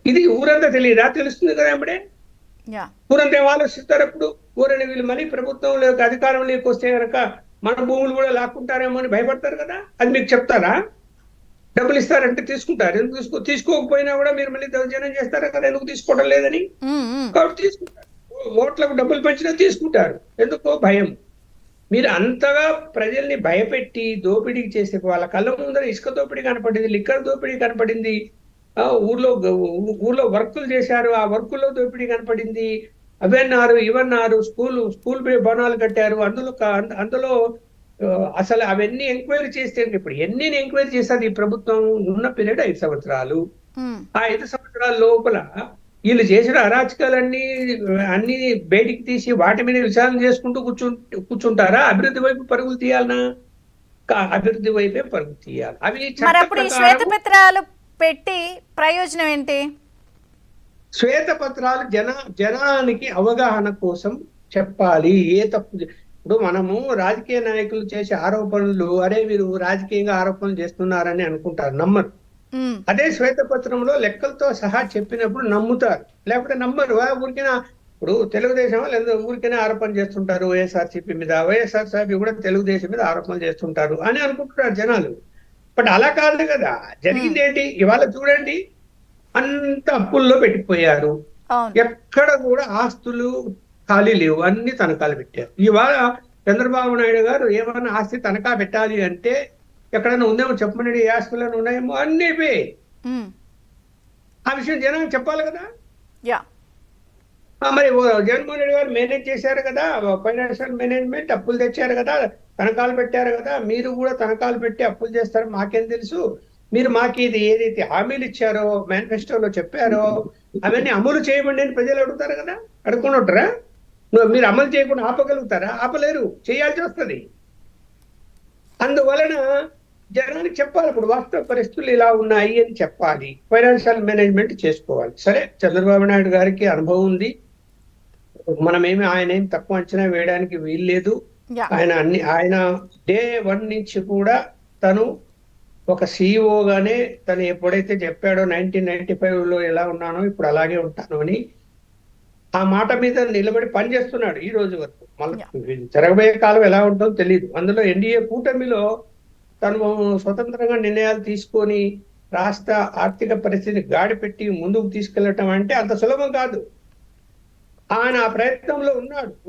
ఇది ఊరంతా తెలియదా? తెలుస్తుంది కదా అప్పుడే. యా ఊరంతా ఏం ఆలోచిస్తారు అప్పుడు? ఊరని వీళ్ళు మళ్ళీ ప్రభుత్వంలో అధికారంలోకి వస్తే కనుక మన భూములు కూడా లాక్కుంటారేమో అని భయపడతారు కదా. అది మీకు చెప్తారా? డబ్బులు ఇస్తారంటే తీసుకుంటారు. ఎందుకు తీసుకోకపోయినా కూడా మీరు మళ్ళీ దౌర్జన్యం చేస్తారు కదా, ఎందుకు తీసుకోవడం లేదని. కాబట్టి తీసుకుంటారు. ఓట్లకు డబ్బులు పెంచినా తీసుకుంటారు. ఎందుకో భయం. మీరు అంతగా ప్రజల్ని భయపెట్టి దోపిడీ చేసే, వాళ్ళ కళ్ళ ముందర ఇసుక దోపిడీ కనపడింది, లిక్కర్ దోపిడీ కనపడింది, ఊర్లో వర్కులు చేశారు, ఆ వర్కుల్లో దోపిడీ కనపడింది, అవన్నారు ఇవన్నారు, స్కూల్ భవనాలు కట్టారు, అందులో అసలు అవన్నీ ఎంక్వైరీ చేస్తే ఇప్పుడు ఎన్ని ఎంక్వైరీ చేశారు ఈ ప్రభుత్వం? ఉన్న పీరియడ్ 5 సంవత్సరాలు. ఆ 5 సంవత్సరాల లోపల వీళ్ళు చేసిన అరాచకాలన్నీ అన్ని బయటికి తీసి వాటి మీద విచారణ చేసుకుంటూ కూర్చుంటారా? అభివృద్ధి వైపు పరుగులు తీయాలనా? అభివృద్ధి వైపే పరుగులు తీయాలి. అవి మరి అప్పుడు ఈ శ్వేతపత్రాలు పెట్టి ప్రయోజనం ఏంటి? శ్వేతపత్రాలు జనానికి అవగాహన కోసం చెప్పాలి. ఏ తప్పు ఇప్పుడు మనము రాజకీయ నాయకులు చేసే ఆరోపణలు, అరే వీరు రాజకీయంగా ఆరోపణలు చేస్తున్నారని అనుకుంటారు, నమ్మరు. అదే శ్వేతపత్రంలో లెక్కలతో సహా చెప్పినప్పుడు నమ్ముతారు, లేకపోతే నమ్మరు. ఊరికైనా ఇప్పుడు తెలుగుదేశం వాళ్ళు ఊరికైనా ఆరోపణ చేస్తుంటారు వైఎస్ఆర్సీపీ మీద, వైఎస్ఆర్సీపీ కూడా తెలుగుదేశం మీద ఆరోపణలు చేస్తుంటారు అని అనుకుంటున్నారు జనాలు. బట్ అలా కాదు కదా. జరిగింది ఏంటి? ఇవాళ చూడండి, అంత అప్పుల్లో పెట్టిపోయారు. ఎక్కడ కూడా ఆస్తులు ఖాళీ లేవు, అన్ని తనఖాలు పెట్టారు. ఇవాళ చంద్రబాబు నాయుడు గారు ఏమైనా ఆస్తి తనఖా పెట్టాలి అంటే ఎక్కడైనా ఉందేమో చెప్పమని, ఏ ఆస్తులను ఉన్నాయేమో అన్ని ఆ విషయం జనానికి చెప్పాలి కదా. మరి జగన్మోహన్ రెడ్డి గారు మేనేజ్ చేశారు కదా, ఫైనాన్షియల్ మేనేజ్మెంట్, అప్పులు తెచ్చారు కదా, తనఖాలు పెట్టారు కదా. మీరు కూడా తనఖాలు పెట్టి అప్పులు చేస్తారు, మాకేం తెలుసు? మీరు మాకు ఇది ఏదైతే హామీలు ఇచ్చారో, మేనిఫెస్టోలో చెప్పారో అవన్నీ అమలు చేయమండి అని ప్రజలు అడుగుతారు కదా. అడుగుకుని ఉంటారా? మీరు అమలు చేయకుండా ఆపగలుగుతారా? ఆపలేరు, చేయాల్సి వస్తుంది. అందువలన జనానికి చెప్పాలి, ఇప్పుడు వాస్తవ పరిస్థితులు ఇలా ఉన్నాయి అని చెప్పాలి, ఫైనాన్షియల్ మేనేజ్మెంట్ చేసుకోవాలి. సరే, చంద్రబాబు నాయుడు గారికి అనుభవం ఉంది, మనమేమి ఆయన ఏం తక్కువ అంచనా వేయడానికి వీల్లేదు. ఆయన డే 1 నుంచి కూడా తను ఒక సిఇఓగానే తను ఎప్పుడైతే చెప్పాడో 1995లో ఎలా ఉన్నానో ఇప్పుడు అలాగే ఉంటాను అని, ఆ మాట మీద నిలబడి పనిచేస్తున్నాడు ఈ రోజు వరకు. మళ్ళీ జరగబోయే కాలం ఎలా ఉంటుందో తెలియదు. అందులో ఎన్డీఏ కూటమిలో తను స్వతంత్రంగా నిర్ణయాలు తీసుకొని రాష్ట్ర ఆర్థిక పరిస్థితిని గాడిపెట్టి ముందుకు తీసుకెళ్లటం అంటే అంత సులభం కాదు. ఆయన ఆ ప్రయత్నంలో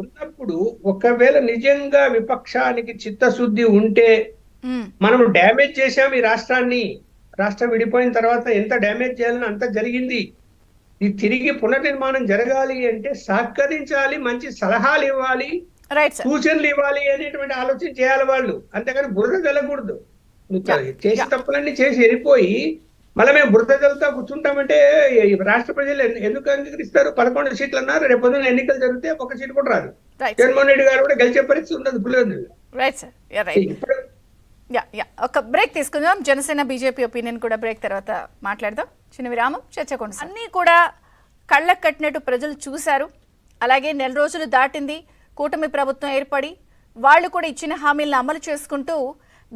ఉన్నప్పుడు ఒకవేళ నిజంగా విపక్షానికి చిత్తశుద్ధి ఉంటే, మనం డ్యామేజ్ చేశాం ఈ రాష్ట్రాన్ని. రాష్ట్రం విడిపోయిన తర్వాత ఎంత డ్యామేజ్ చేయాలని అంత జరిగింది. ఇది తిరిగి పునర్నిర్మాణం జరగాలి అంటే సహకరించాలి, మంచి సలహాలు ఇవ్వాలి, సూచనలు ఇవ్వాలి అనేటువంటి ఆలోచన చేయాలి వాళ్ళు. అంతేగాని బురద జల్లకూడదు. చేసి తప్పులన్నీ చేసి వెళ్ళిపోయి మళ్ళీ మేము బురద జల్లుతా కూర్చుంటామంటే రాష్ట్ర ప్రజలు ఎందుకు అంగీకరిస్తారు? 11 సీట్లు అన్నారు, రేపు పొద్దున్న ఎన్నికలు జరిగితే 1 సీటు కూడా రాదు. జగన్మోహన్ రెడ్డి గారు కూడా గెలిచే పరిస్థితి ఉండదు పులివెందుల్లో. ఒక బ్రేక్ తీసుకుందాం. జనసేన బీజేపీ ఒపీనియన్ కూడా బ్రేక్ తర్వాత మాట్లాడదాం. చిన్న విరామం, చర్చ కొనసాగుతుంది. అన్నీ కూడా కళ్ళకు కట్టినట్టు ప్రజలు చూశారు. అలాగే 1 నెల రోజులు దాటింది కూటమి ప్రభుత్వం ఏర్పడి, వాళ్ళు కూడా ఇచ్చిన హామీలను అమలు చేసుకుంటూ